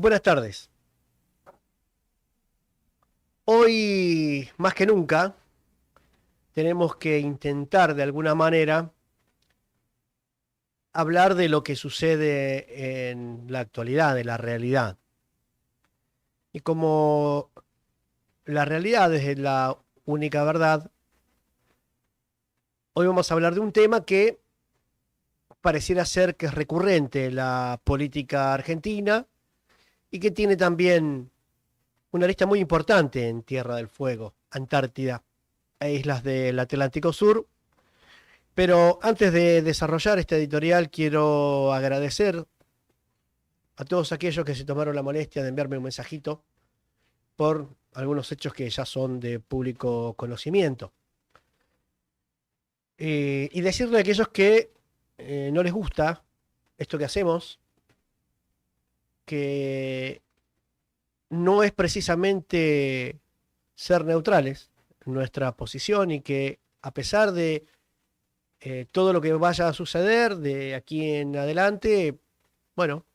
Buenas tardes. Hoy, más que nunca, tenemos que intentar de alguna manera hablar de lo que sucede en la actualidad, de la realidad. Y como la realidad es la única verdad, hoy vamos a hablar de un tema que pareciera ser que es recurrente en la política argentina y que tiene también una lista muy importante en Tierra del Fuego, Antártida e islas del Atlántico Sur. Pero antes de desarrollar este editorial, quiero agradecer a todos aquellos que se tomaron la molestia de enviarme un mensajito por algunos hechos que ya son de público conocimiento. Y decirle a aquellos que no les gusta esto que hacemos, que no es precisamente ser neutrales en nuestra posición y que a pesar de todo lo que vaya a suceder de aquí en adelante, bueno,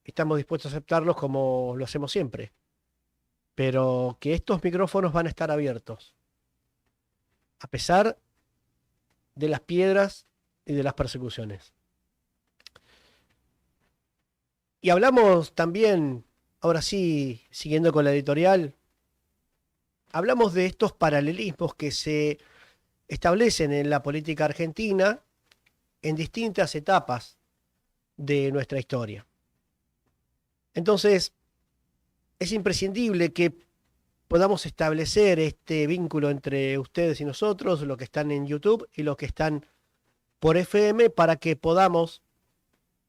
estamos dispuestos a aceptarlos como lo hacemos siempre, pero que estos micrófonos van a estar abiertos, a pesar de las piedras y de las persecuciones. Y hablamos también, ahora sí, siguiendo con la editorial, hablamos de estos paralelismos que se establecen en la política argentina en distintas etapas de nuestra historia. Entonces, es imprescindible que podamos establecer este vínculo entre ustedes y nosotros, los que están en YouTube y los que están por FM, para que podamos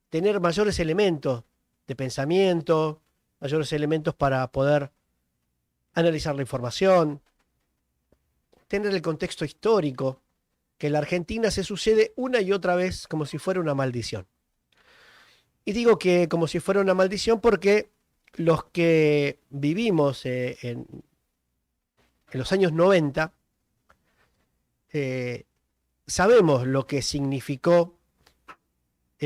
tener mayores elementos de pensamiento, mayores elementos para poder analizar la información, tener el contexto histórico, que en la Argentina se sucede una y otra vez como si fuera una maldición. Y digo que como si fuera una maldición porque los que vivimos en los años 90, eh, sabemos lo que significó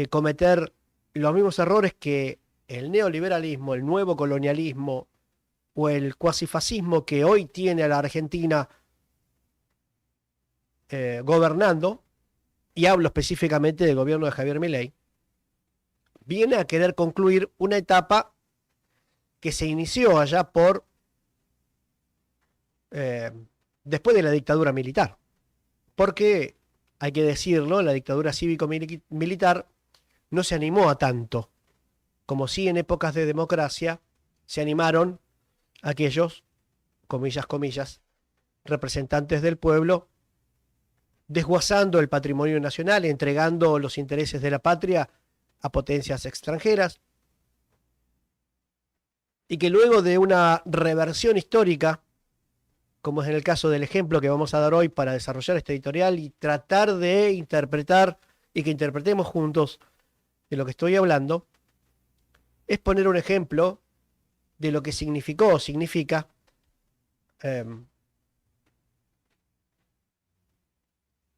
cometer los mismos errores que el neoliberalismo, el nuevo colonialismo o el cuasifascismo que hoy tiene a la Argentina gobernando, y hablo específicamente del gobierno de Javier Milei, viene a querer concluir una etapa que se inició allá por eh, después de la dictadura militar. Porque, hay que decirlo, la dictadura cívico-militar no se animó a tanto, como si en épocas de democracia se animaron aquellos, comillas, comillas, representantes del pueblo, desguazando el patrimonio nacional, entregando los intereses de la patria a potencias extranjeras, y que luego de una reversión histórica, como es en el caso del ejemplo que vamos a dar hoy para desarrollar este editorial y tratar de interpretar y que interpretemos juntos de lo que estoy hablando, es poner un ejemplo de lo que significó o significa eh,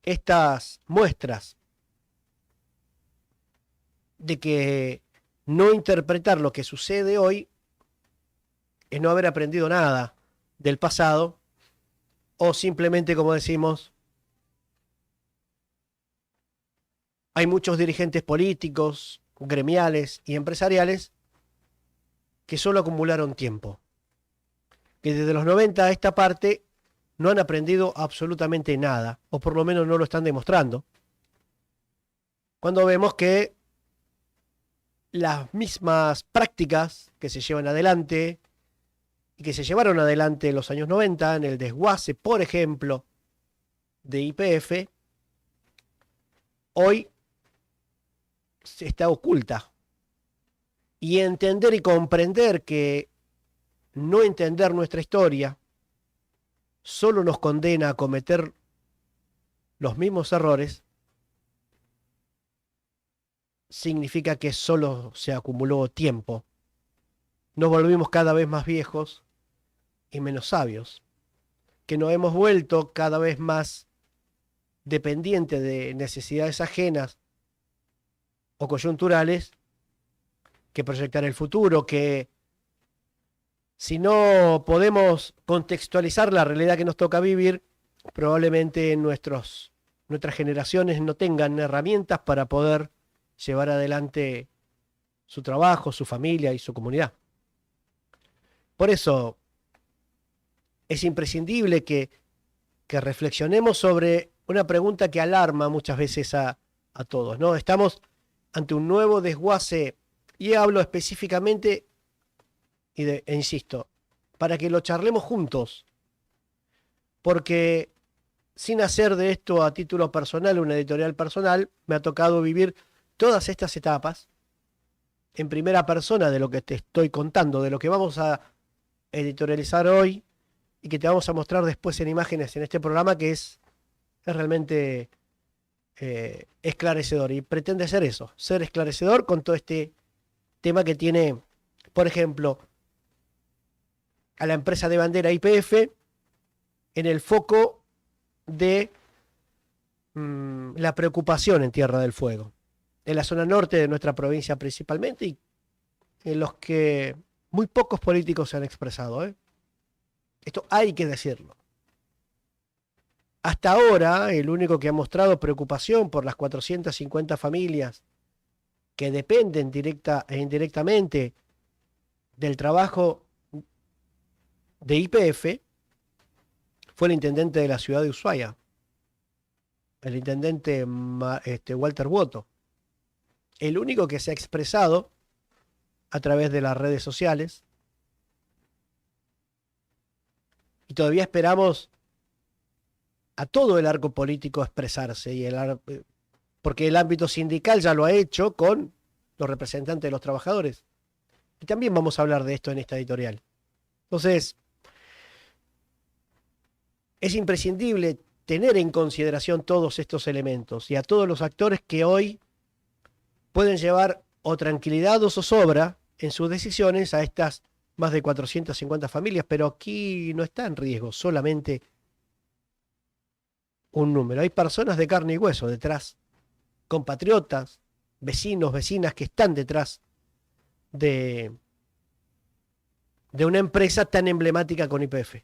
estas muestras de que no interpretar lo que sucede hoy es no haber aprendido nada del pasado o simplemente, como decimos, hay muchos dirigentes políticos, gremiales y empresariales que solo acumularon tiempo, que desde los 90 a esta parte no han aprendido absolutamente nada, o por lo menos no lo están demostrando, cuando vemos que las mismas prácticas que se llevan adelante y que se llevaron adelante en los años 90, en el desguace, por ejemplo, de YPF, hoy está oculta. Y entender y comprender que no entender nuestra historia solo nos condena a cometer los mismos errores, significa que solo se acumuló tiempo. Nos volvimos cada vez más viejos y menos sabios, que nos hemos vuelto cada vez más dependientes de necesidades ajenas o coyunturales que proyectar el futuro, que si no podemos contextualizar la realidad que nos toca vivir, probablemente nuestras generaciones no tengan herramientas para poder llevar adelante su trabajo, su familia y su comunidad. Por eso es imprescindible que reflexionemos sobre una pregunta que alarma muchas veces a todos, ¿no? Estamos ante un nuevo desguace, y hablo específicamente, e insisto, para que lo charlemos juntos, porque sin hacer de esto a título personal, una editorial personal, me ha tocado vivir todas estas etapas en primera persona de lo que te estoy contando, de lo que vamos a editorializar hoy y que te vamos a mostrar después en imágenes en este programa, que es realmente esclarecedor y pretende ser eso, ser esclarecedor con todo este tema que tiene, por ejemplo, a la empresa de bandera YPF en el foco de la preocupación en Tierra del Fuego, en la zona norte de nuestra provincia principalmente, y en los que muy pocos políticos se han expresado, ¿eh? Esto hay que decirlo. Hasta ahora, el único que ha mostrado preocupación por las 450 familias que dependen directa e indirectamente del trabajo de YPF fue el intendente de la ciudad de Ushuaia, el intendente Walter Boto, el único que se ha expresado a través de las redes sociales. Y todavía esperamos a todo el arco político expresarse, porque el ámbito sindical ya lo ha hecho con los representantes de los trabajadores. Y también vamos a hablar de esto en esta editorial. Entonces, es imprescindible tener en consideración todos estos elementos y a todos los actores que hoy pueden llevar o tranquilidad o zozobra en sus decisiones a estas más de 450 familias, pero aquí no está en riesgo solamente un número. Hay personas de carne y hueso detrás, compatriotas, vecinos, vecinas que están detrás de una empresa tan emblemática con YPF,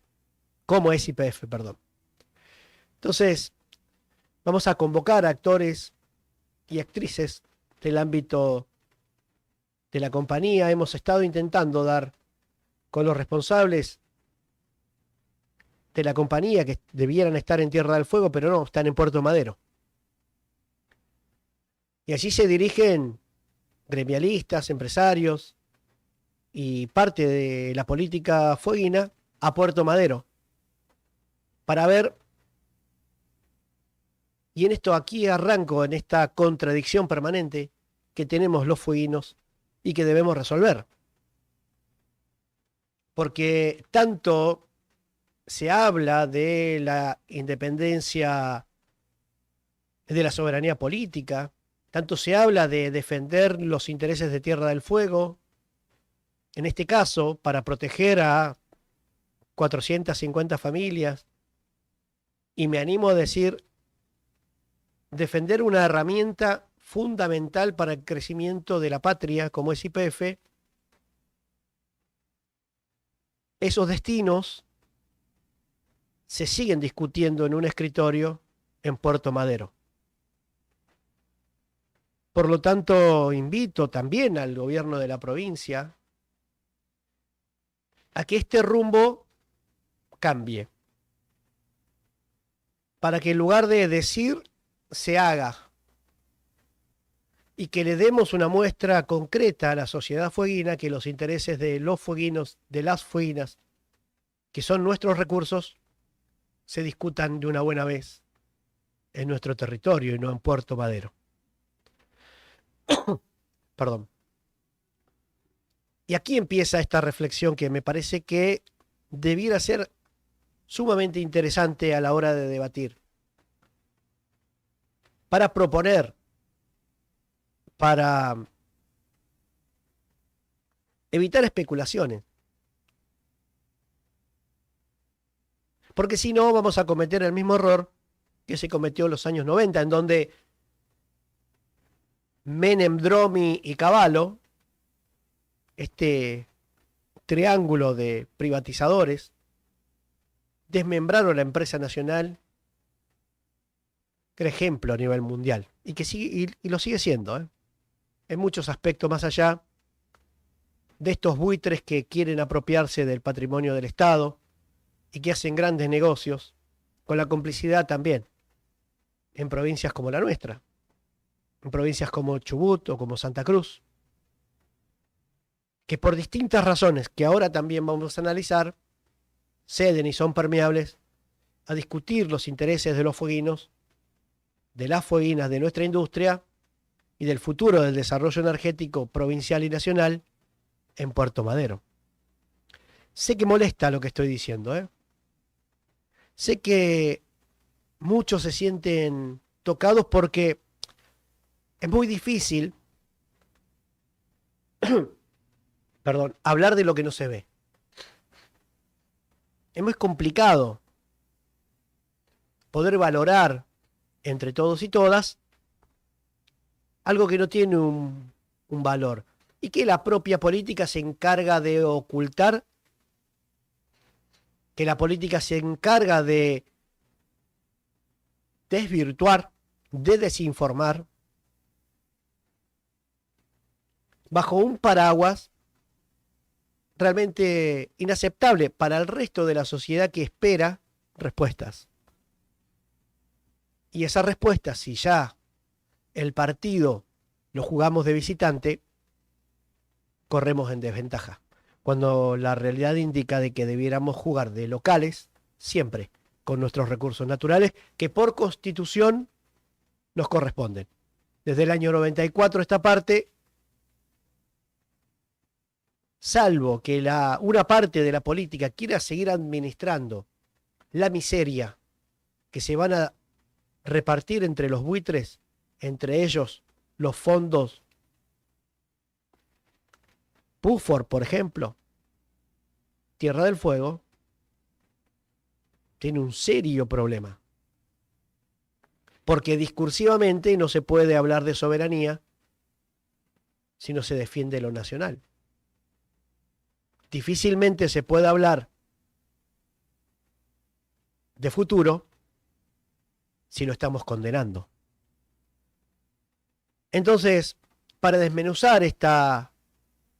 como es YPF, perdón. Entonces, vamos a convocar a actores y actrices del ámbito de la compañía. Hemos estado intentando dar con los responsables de la compañía que debieran estar en Tierra del Fuego, pero no, están en Puerto Madero. Y allí se dirigen gremialistas, empresarios y parte de la política fueguina a Puerto Madero para ver, y en esto aquí arranco en esta contradicción permanente que tenemos los fueguinos y que debemos resolver. Porque tanto se habla de la independencia, de la soberanía política, tanto se habla de defender los intereses de Tierra del Fuego, en este caso, para proteger a 450 familias, y me animo a decir, defender una herramienta fundamental para el crecimiento de la patria, como es YPF. Esos destinos se siguen discutiendo en un escritorio en Puerto Madero. Por lo tanto, invito también al gobierno de la provincia a que este rumbo cambie, para que en lugar de decir, se haga, y que le demos una muestra concreta a la sociedad fueguina que los intereses de los fueguinos, de las fueguinas, que son nuestros recursos, se discutan de una buena vez en nuestro territorio y no en Puerto Madero. Perdón. Y aquí empieza esta reflexión que me parece que debiera ser sumamente interesante a la hora de debatir, para proponer, para evitar especulaciones. Porque si no, vamos a cometer el mismo error que se cometió en los años 90, en donde Menem, Dromi y Cavallo este triángulo de privatizadores desmembraron la empresa nacional, que era ejemplo a nivel mundial, y que sigue, y lo sigue siendo, en muchos aspectos, más allá de estos buitres que quieren apropiarse del patrimonio del Estado y que hacen grandes negocios, con la complicidad también en provincias como la nuestra, en provincias como Chubut o como Santa Cruz, que por distintas razones que ahora también vamos a analizar, ceden y son permeables a discutir los intereses de los fueguinos, de las fueguinas de nuestra industria y del futuro del desarrollo energético provincial y nacional en Puerto Madero. Sé que molesta lo que estoy diciendo, ¿eh? Sé que muchos se sienten tocados porque es muy difícil, perdón, hablar de lo que no se ve. Es muy complicado poder valorar entre todos y todas algo que no tiene un valor y que la propia política se encarga de ocultar, que la política se encarga de desvirtuar, de desinformar, bajo un paraguas realmente inaceptable para el resto de la sociedad que espera respuestas. Y esas respuestas, si ya el partido lo jugamos de visitante, corremos en desventaja. Cuando la realidad indica de que debiéramos jugar de locales, siempre, con nuestros recursos naturales, que por constitución nos corresponden. Desde el año 94 esta parte, salvo que una parte de la política quiera seguir administrando la miseria que se van a repartir entre los buitres, entre ellos los fondos PUFOR, por ejemplo, Tierra del Fuego, tiene un serio problema. Porque discursivamente no se puede hablar de soberanía si no se defiende lo nacional. Difícilmente se puede hablar de futuro si lo estamos condenando. Entonces, para desmenuzar esta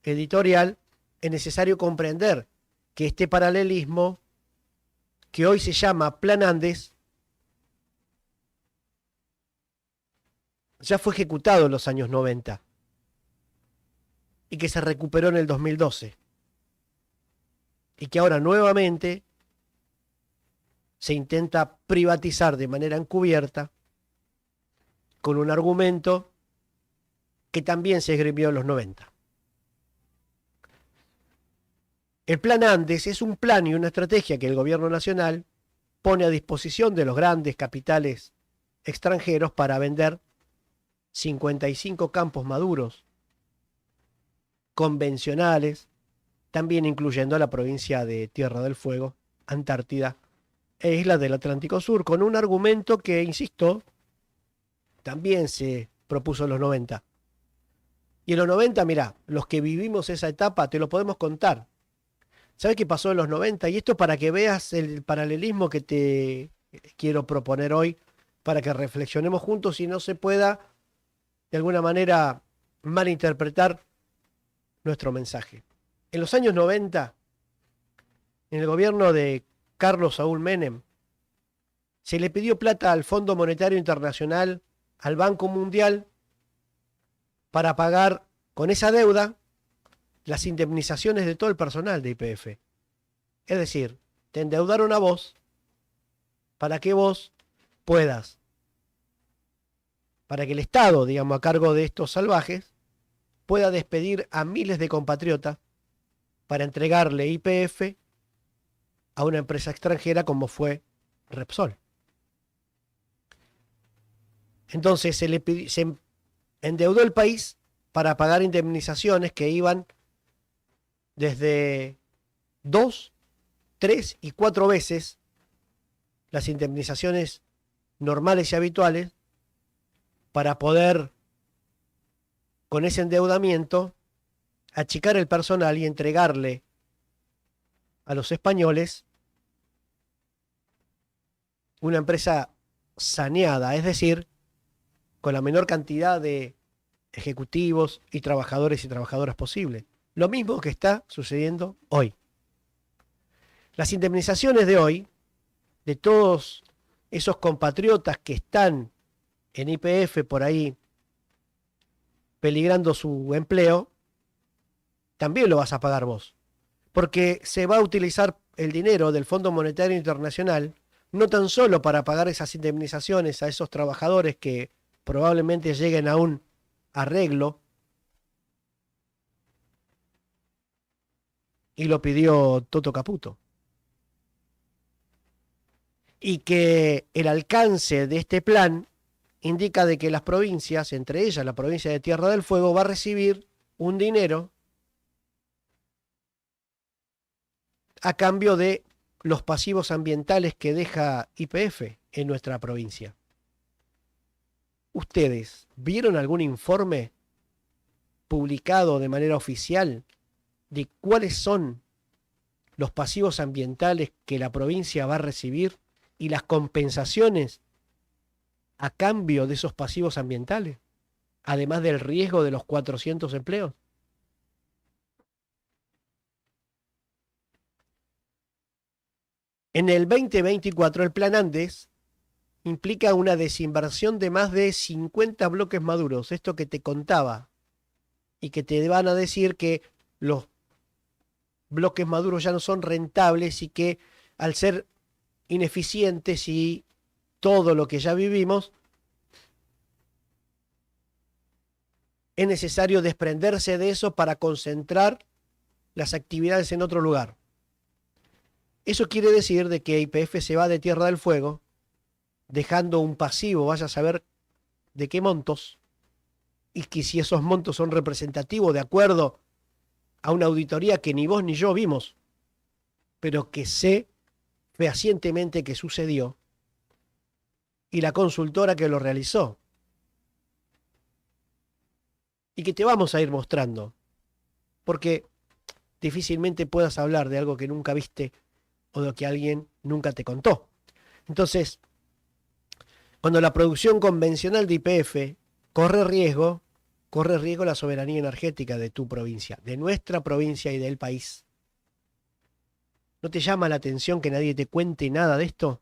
editorial, es necesario comprender que este paralelismo, que hoy se llama Plan Andes, ya fue ejecutado en los años 90 y que se recuperó en el 2012 y que ahora nuevamente se intenta privatizar de manera encubierta con un argumento que también se esgrimió en los 90. El Plan Andes es un plan y una estrategia que el gobierno nacional pone a disposición de los grandes capitales extranjeros para vender 55 campos maduros convencionales, también incluyendo a la provincia de Tierra del Fuego, Antártida e islas del Atlántico Sur, con un argumento que, insisto, también se propuso en los 90. Y en los 90, mirá, los que vivimos esa etapa te lo podemos contar. ¿Sabes qué pasó en los 90? Y esto para que veas el paralelismo que te quiero proponer hoy, para que reflexionemos juntos y no se pueda, de alguna manera, malinterpretar nuestro mensaje. En los años 90, en el gobierno de Carlos Saúl Menem, se le pidió plata al Fondo Monetario Internacional, al Banco Mundial, para pagar con esa deuda las indemnizaciones de todo el personal de YPF. Es decir, te endeudaron a vos para que vos puedas, para que el Estado, digamos, a cargo de estos salvajes, pueda despedir a miles de compatriotas para entregarle YPF a una empresa extranjera como fue Repsol. Entonces se endeudó el país para pagar indemnizaciones que iban desde 2, 3 y 4 veces las indemnizaciones normales y habituales para poder, con ese endeudamiento, achicar el personal y entregarle a los españoles una empresa saneada, es decir, con la menor cantidad de ejecutivos y trabajadores y trabajadoras posible. Lo mismo que está sucediendo hoy. Las indemnizaciones de hoy, de todos esos compatriotas que están en YPF por ahí peligrando su empleo, también lo vas a pagar vos. Porque se va a utilizar el dinero del Fondo Monetario Internacional no tan solo para pagar esas indemnizaciones a esos trabajadores que probablemente lleguen a un arreglo, y lo pidió Toto Caputo, y que el alcance de este plan indica de que las provincias, entre ellas la provincia de Tierra del Fuego, va a recibir un dinero a cambio de los pasivos ambientales que deja YPF en nuestra provincia. ¿Ustedes vieron algún informe publicado de manera oficial de cuáles son los pasivos ambientales que la provincia va a recibir y las compensaciones a cambio de esos pasivos ambientales, además del riesgo de los 400 empleos? En el 2024 el Plan Andes implica una desinversión de más de 50 bloques maduros, esto que te contaba, y que te van a decir que los bloques maduros ya no son rentables y que al ser ineficientes y todo lo que ya vivimos, es necesario desprenderse de eso para concentrar las actividades en otro lugar. Eso quiere decir de que YPF se va de Tierra del Fuego, dejando un pasivo, vaya a saber de qué montos, y que si esos montos son representativos de acuerdo a una auditoría que ni vos ni yo vimos, pero que sé fehacientemente que sucedió, y la consultora que lo realizó, y que te vamos a ir mostrando, porque difícilmente puedas hablar de algo que nunca viste o de lo que alguien nunca te contó. Entonces, cuando la producción convencional de YPF corre riesgo la soberanía energética de tu provincia, de nuestra provincia y del país. ¿No te llama la atención que nadie te cuente nada de esto?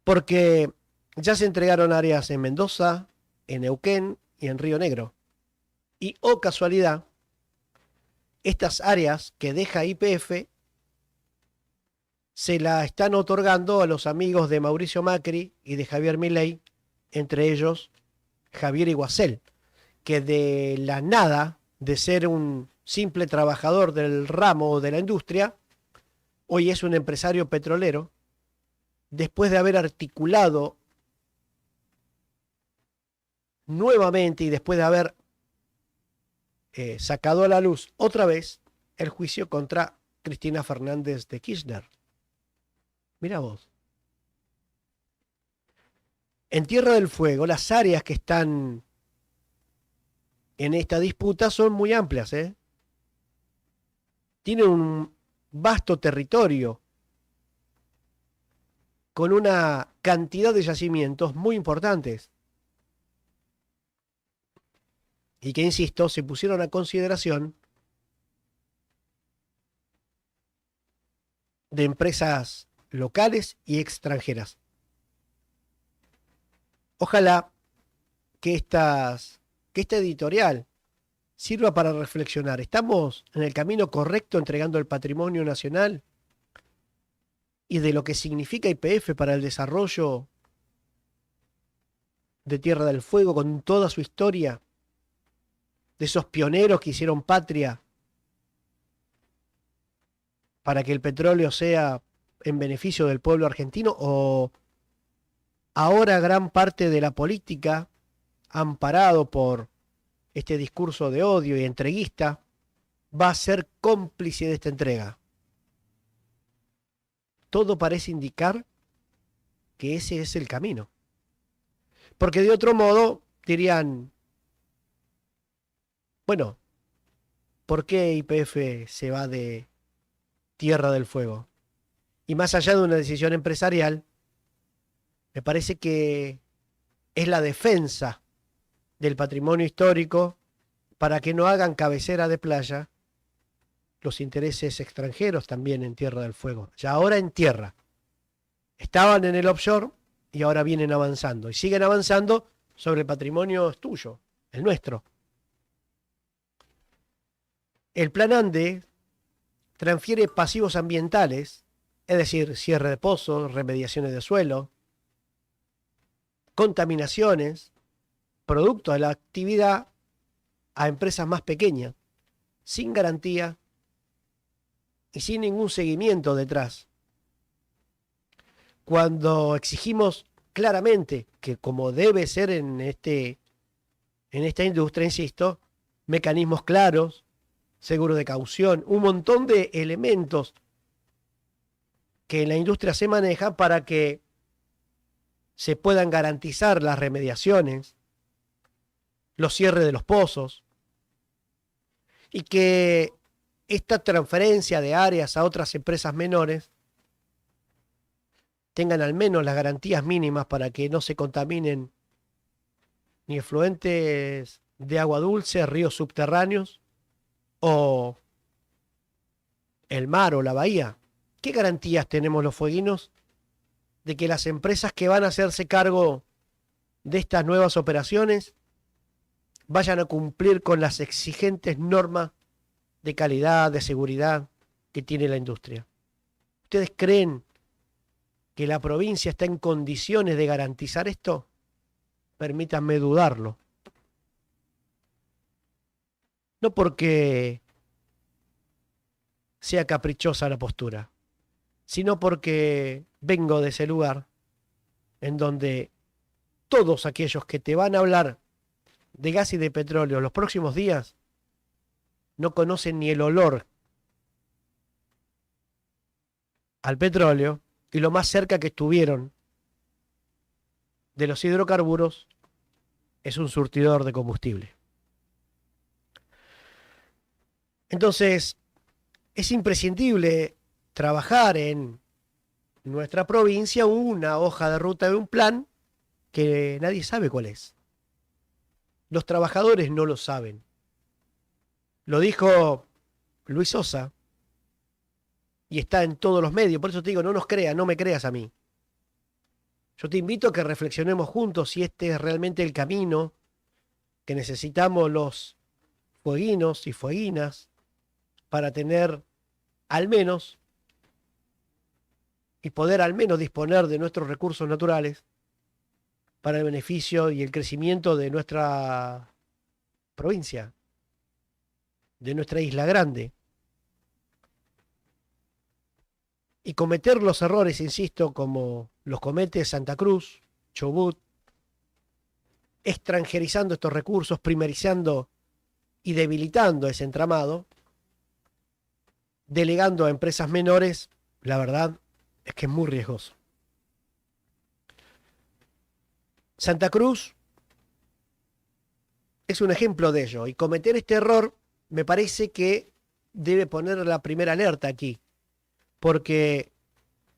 Porque ya se entregaron áreas en Mendoza, en Neuquén y en Río Negro. Y, oh casualidad, estas áreas que deja YPF se la están otorgando a los amigos de Mauricio Macri y de Javier Milei, entre ellos Javier Iguacel, que de la nada, de ser un simple trabajador del ramo o de la industria, hoy es un empresario petrolero, después de haber articulado nuevamente y después de haber sacado a la luz otra vez el juicio contra Cristina Fernández de Kirchner. Mira vos. En Tierra del Fuego, las áreas que están en esta disputa son muy amplias, ¿eh? Tienen un vasto territorio con una cantidad de yacimientos muy importantes y que, insisto, se pusieron a consideración de empresas locales y extranjeras. Ojalá que esta editorial sirva para reflexionar. ¿Estamos en el camino correcto entregando el patrimonio nacional y de lo que significa YPF para el desarrollo de Tierra del Fuego con toda su historia, de esos pioneros que hicieron patria para que el petróleo sea en beneficio del pueblo argentino? ¿O ahora gran parte de la política, amparado por este discurso de odio y entreguista, va a ser cómplice de esta entrega? Todo parece indicar que ese es el camino. Porque de otro modo dirían, bueno, por qué YPF se va de Tierra del Fuego. Y más allá de una decisión empresarial, me parece que es la defensa del patrimonio histórico para que no hagan cabecera de playa los intereses extranjeros también en Tierra del Fuego. Ya ahora en tierra. Estaban en el offshore y ahora vienen avanzando. Y siguen avanzando sobre el patrimonio tuyo, el nuestro. El plan ANDE transfiere pasivos ambientales, es decir, cierre de pozos, remediaciones de suelo, contaminaciones, producto de la actividad a empresas más pequeñas, sin garantía y sin ningún seguimiento detrás. Cuando exigimos claramente que, como debe ser en esta industria, insisto, mecanismos claros, seguro de caución, un montón de elementos que en la industria se manejan para que se puedan garantizar las remediaciones, los cierres de los pozos, y que esta transferencia de áreas a otras empresas menores tengan al menos las garantías mínimas para que no se contaminen ni efluentes de agua dulce, ríos subterráneos o el mar o la bahía. ¿Qué garantías tenemos los fueguinos de que las empresas que van a hacerse cargo de estas nuevas operaciones vayan a cumplir con las exigentes normas de calidad, de seguridad que tiene la industria? ¿Ustedes creen que la provincia está en condiciones de garantizar esto? Permítanme dudarlo. No porque sea caprichosa la postura, sino porque vengo de ese lugar en donde todos aquellos que te van a hablar de gas y de petróleo los próximos días no conocen ni el olor al petróleo, y lo más cerca que estuvieron de los hidrocarburos es un surtidor de combustible. Entonces, es imprescindible trabajar en nuestra provincia una hoja de ruta de un plan que nadie sabe cuál es. Los trabajadores no lo saben. Lo dijo Luis Sosa y está en todos los medios. Por eso te digo, no nos creas, no me creas a mí. Yo te invito a que reflexionemos juntos si este es realmente el camino que necesitamos los fueguinos y fueguinas para tener al menos y poder al menos disponer de nuestros recursos naturales para el beneficio y el crecimiento de nuestra provincia, de nuestra isla grande. Y cometer los errores, insisto, como los comete Santa Cruz, Chubut, extranjerizando estos recursos, primarizando y debilitando ese entramado, delegando a empresas menores, la verdad es que es muy riesgoso. Santa Cruz es un ejemplo de ello, y cometer este error me parece que debe poner la primera alerta aquí, porque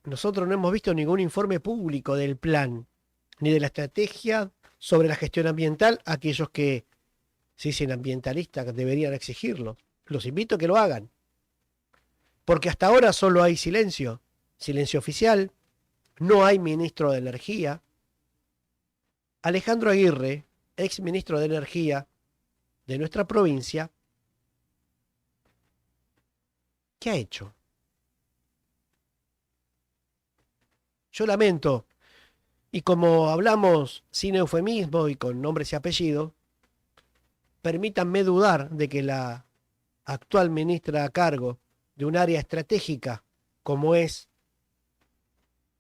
nosotros no hemos visto ningún informe público del plan, ni de la estrategia sobre la gestión ambiental. Aquellos que se dicen ambientalistas deberían exigirlo. Los invito a que lo hagan, porque hasta ahora solo hay silencio, silencio oficial, no hay ministro de Energía. Alejandro Aguirre, ex ministro de Energía de nuestra provincia, ¿qué ha hecho? Yo lamento, y como hablamos sin eufemismo y con nombres y apellidos, permítanme dudar de que la actual ministra a cargo de un área estratégica como es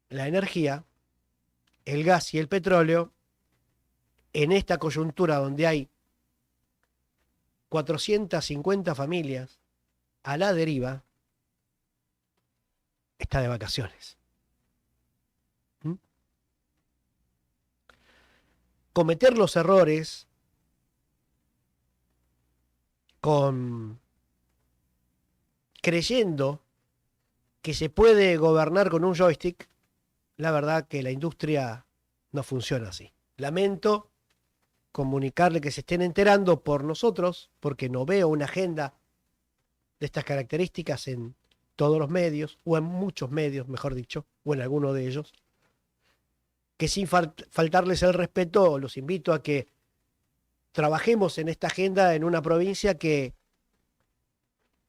la energía, el gas y el petróleo, en esta coyuntura donde hay 450 familias a la deriva, está de vacaciones. Cometer los errores con creyendo que se puede gobernar con un joystick, la verdad que la industria no funciona así. Lamento comunicarle que se estén enterando por nosotros, porque no veo una agenda de estas características en todos los medios, o en muchos medios, mejor dicho, o en alguno de ellos, que sin faltarles el respeto, los invito a que trabajemos en esta agenda en una provincia que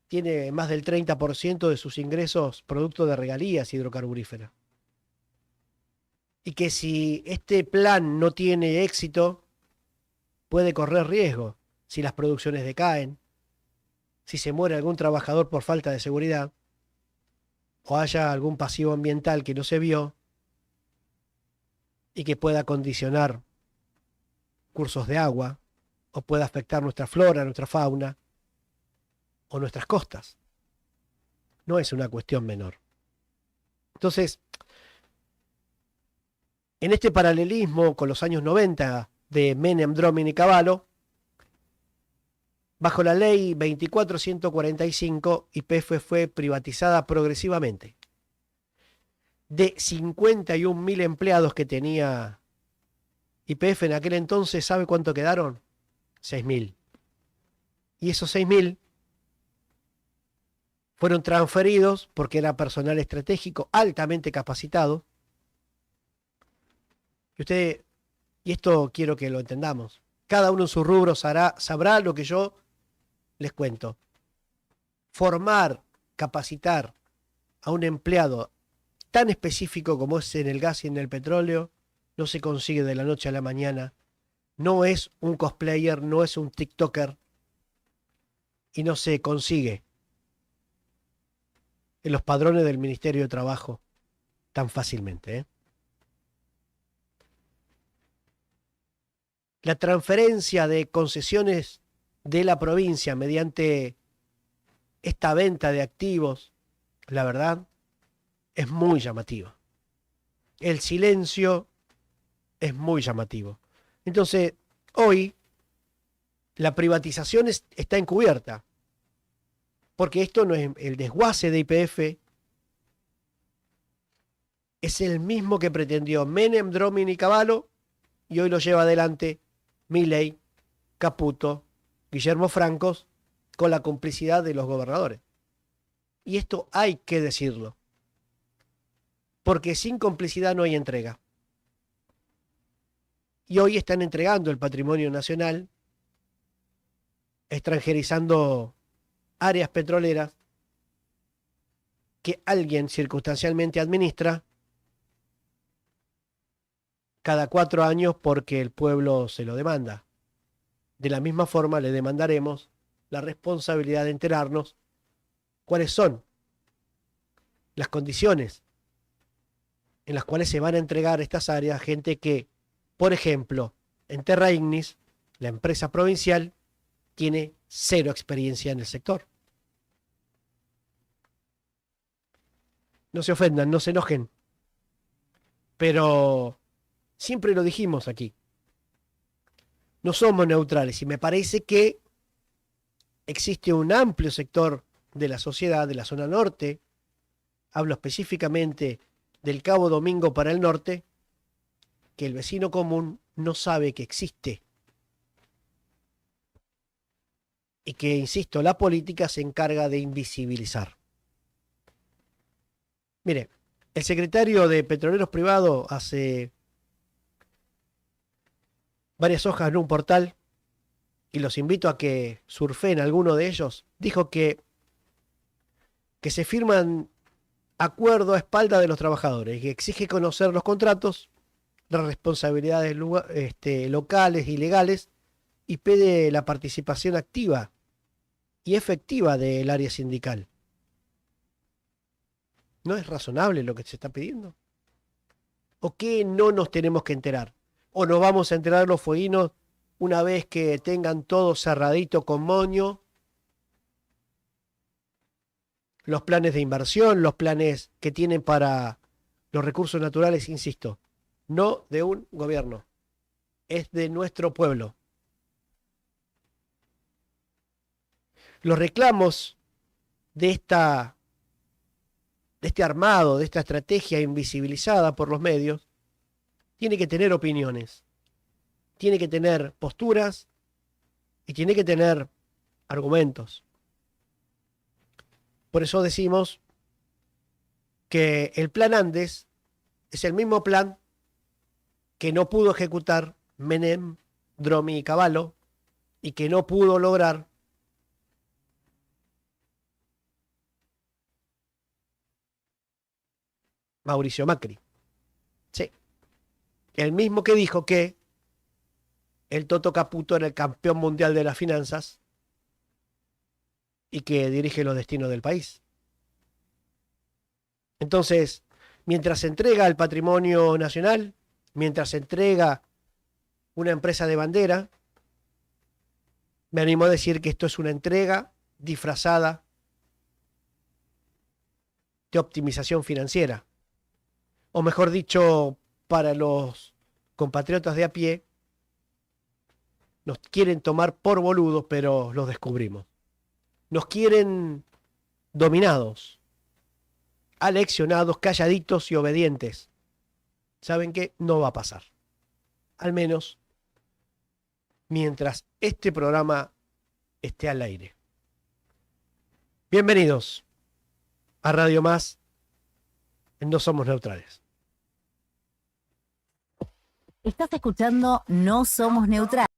tiene más del 30% de sus ingresos producto de regalías hidrocarburíferas. Y que si este plan no tiene éxito, puede correr riesgo si las producciones decaen, si se muere algún trabajador por falta de seguridad, o haya algún pasivo ambiental que no se vio y que pueda condicionar cursos de agua, o pueda afectar nuestra flora, nuestra fauna, o nuestras costas. No es una cuestión menor. Entonces, en este paralelismo con los años 90 de Menem, Dromin y Cavallo, bajo la ley 24.145, YPF fue privatizada progresivamente. De 51.000 empleados que tenía YPF en aquel entonces, ¿sabe cuánto quedaron? 6.000. Y esos 6.000 fueron transferidos porque era personal estratégico altamente capacitado. Y esto quiero que lo entendamos. Cada uno en su rubro sabrá lo que yo les cuento. Formar, capacitar a un empleado tan específico como es en el gas y en el petróleo, no se consigue de la noche a la mañana. No es un cosplayer, no es un TikToker, y no se consigue en los padrones del Ministerio de Trabajo tan fácilmente, ¿eh? La transferencia de concesiones de la provincia mediante esta venta de activos, la verdad, es muy llamativa. El silencio es muy llamativo. Entonces, hoy la privatización está encubierta, porque esto no es el desguace de YPF, es el mismo que pretendió Menem, Dromin y Cavallo, y hoy lo lleva adelante Milei, Caputo, Guillermo Francos, con la complicidad de los gobernadores. Y esto hay que decirlo, porque sin complicidad no hay entrega. Y hoy están entregando el patrimonio nacional, extranjerizando áreas petroleras que alguien circunstancialmente administra cada 4 años porque el pueblo se lo demanda. De la misma forma le demandaremos la responsabilidad de enterarnos cuáles son las condiciones en las cuales se van a entregar estas áreas a gente que, por ejemplo, en Terra Ignis, la empresa provincial, tiene 0 experiencia en el sector. No se ofendan, no se enojen, pero siempre lo dijimos aquí. No somos neutrales y me parece que existe un amplio sector de la sociedad, de la zona norte, hablo específicamente del Cabo Domingo para el norte, que el vecino común no sabe que existe. Y que, insisto, la política se encarga de invisibilizar. Mire, el secretario de Petroleros Privados hace varias hojas en un portal, y los invito a que surfen alguno de ellos, dijo que se firman acuerdos a espalda de los trabajadores, que exige conocer los contratos, las responsabilidades locales y legales, y pide la participación activa y efectiva del área sindical. ¿No es razonable lo que se está pidiendo? ¿O qué no nos tenemos que enterar? ¿O nos vamos a enterar los fueguinos una vez que tengan todo cerradito con moño? Los planes de inversión, los planes que tienen para los recursos naturales, insisto, no de un gobierno, es de nuestro pueblo. Los reclamos de este armado, de esta estrategia invisibilizada por los medios, tiene que tener opiniones, tiene que tener posturas y tiene que tener argumentos. Por eso decimos que el plan Andes es el mismo plan que no pudo ejecutar Menem, Dromi y Cavallo, y que no pudo lograr Mauricio Macri. Sí, el mismo que dijo que el Toto Caputo era el campeón mundial de las finanzas y que dirige los destinos del país. Entonces, mientras se entrega el patrimonio nacional, mientras se entrega una empresa de bandera, me animo a decir que esto es una entrega disfrazada de optimización financiera. O mejor dicho, para los compatriotas de a pie, nos quieren tomar por boludos, pero los descubrimos. Nos quieren dominados, aleccionados, calladitos y obedientes. ¿Saben qué? No va a pasar. Al menos mientras este programa esté al aire. Bienvenidos a Radio Más en No Somos Neutrales. Estás escuchando No Somos Neutrales.